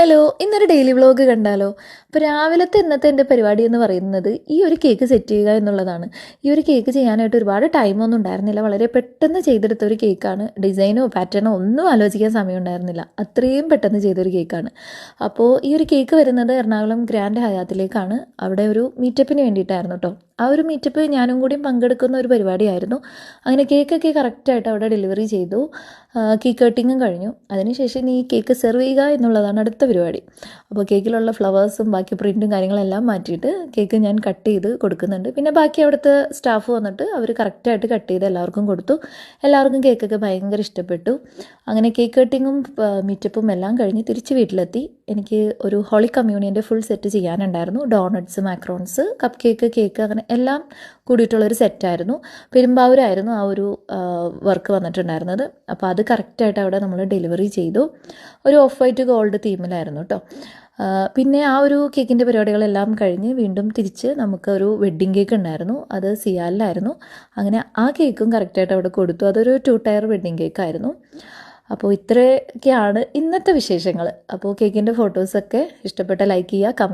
Hello, ഇന്നൊരു daily vlog കണ്ടാലോ? അപ്പോൾ രാവിലത്തെ ഇന്നത്തെ എൻ്റെ പരിപാടി എന്ന് പറയുന്നത് ഈ ഒരു കേക്ക് സെറ്റ് ചെയ്യുക എന്നുള്ളതാണ്. ഈ ഒരു കേക്ക് ചെയ്യാനായിട്ട് ഒരുപാട് ടൈമൊന്നും ഉണ്ടായിരുന്നില്ല. വളരെ പെട്ടെന്ന് ചെയ്തെടുത്ത ഒരു കേക്കാണ്. ഡിസൈനോ പാറ്റേണോ ഒന്നും ആലോചിക്കാൻ സമയം ഉണ്ടായിരുന്നില്ല. അത്രയും പെട്ടെന്ന് ചെയ്തൊരു കേക്കാണ്. അപ്പോൾ ഈ ഒരു കേക്ക് വരുന്നത് എറണാകുളം ഗ്രാൻഡ് ഹയാത്തിലേക്കാണ്. അവിടെ ഒരു മീറ്റപ്പിന് വേണ്ടിയിട്ടായിരുന്നു കേട്ടോ. ആ ഒരു മീറ്റപ്പ് ഞാനും കൂടി പങ്കെടുക്കുന്ന ഒരു പരിപാടിയായിരുന്നു. അങ്ങനെ കേക്കൊക്കെ കറക്റ്റായിട്ട് അവിടെ ഡെലിവറി ചെയ്തു. കേക്ക് കട്ടിങ്ങും കഴിഞ്ഞു. അതിനുശേഷം ഈ കേക്ക് സെർവ് ചെയ്യുക എന്നുള്ളതാണ് അടുത്ത പരിപാടി. അപ്പോൾ കേക്കിലുള്ള ഫ്ലവേഴ്സും ബാക്കി പ്രിൻറ്റും കാര്യങ്ങളെല്ലാം മാറ്റിയിട്ട് കേക്ക് ഞാൻ കട്ട് ചെയ്ത് കൊടുക്കുന്നുണ്ട്. പിന്നെ ബാക്കി അവിടുത്തെ സ്റ്റാഫ് വന്നിട്ട് അവർ കറക്റ്റായിട്ട് കട്ട് ചെയ്ത് എല്ലാവർക്കും കൊടുത്തു. എല്ലാവർക്കും കേക്കൊക്കെ ഭയങ്കര ഇഷ്ടപ്പെട്ടു. അങ്ങനെ കേക്ക് കട്ടിങ്ങും മീറ്റപ്പും എല്ലാം കഴിഞ്ഞ് തിരിച്ച് വീട്ടിലെത്തി. എനിക്ക് ഒരു ഹോളി കമ്മ്യൂണിയൻ്റെ ഫുൾ സെറ്റ് ചെയ്യാനുണ്ടായിരുന്നു. Donuts, macarons, cup cake, cake അങ്ങനെ എല്ലാം കൂടിയിട്ടുള്ളൊരു സെറ്റായിരുന്നു. പെരുമ്പാവൂരായിരുന്നു ആ ഒരു വർക്ക് വന്നിട്ടുണ്ടായിരുന്നത്. അപ്പോൾ അത് കറക്റ്റായിട്ട് അവിടെ നമ്മൾ ഡെലിവറി ചെയ്തു. ഒരു ഓഫ് വൈറ്റ് ഗോൾഡ് തീമിലായിരുന്നു കേട്ടോ. പിന്നെ ആ ഒരു കേക്കിൻ്റെ പരിപാടികളെല്ലാം കഴിഞ്ഞ് വീണ്ടും തിരിച്ച് നമുക്കൊരു വെഡ്ഡിങ് കേക്ക് ഉണ്ടായിരുന്നു. അത് സിയാലിലായിരുന്നു. അങ്ങനെ ആ കേക്കും കറക്റ്റായിട്ട് അവിടെ കൊടുത്തു. അതൊരു 2 ടയർ വെഡ്ഡിങ് കേക്കായിരുന്നു. അപ്പോൾ ഇത്രയൊക്കെയാണ് ഇന്നത്തെ വിശേഷങ്ങൾ. അപ്പോൾ കേക്കിൻ്റെ ഫോട്ടോസൊക്കെ ഇഷ്ടപ്പെട്ട ലൈക്ക് ചെയ്യുക,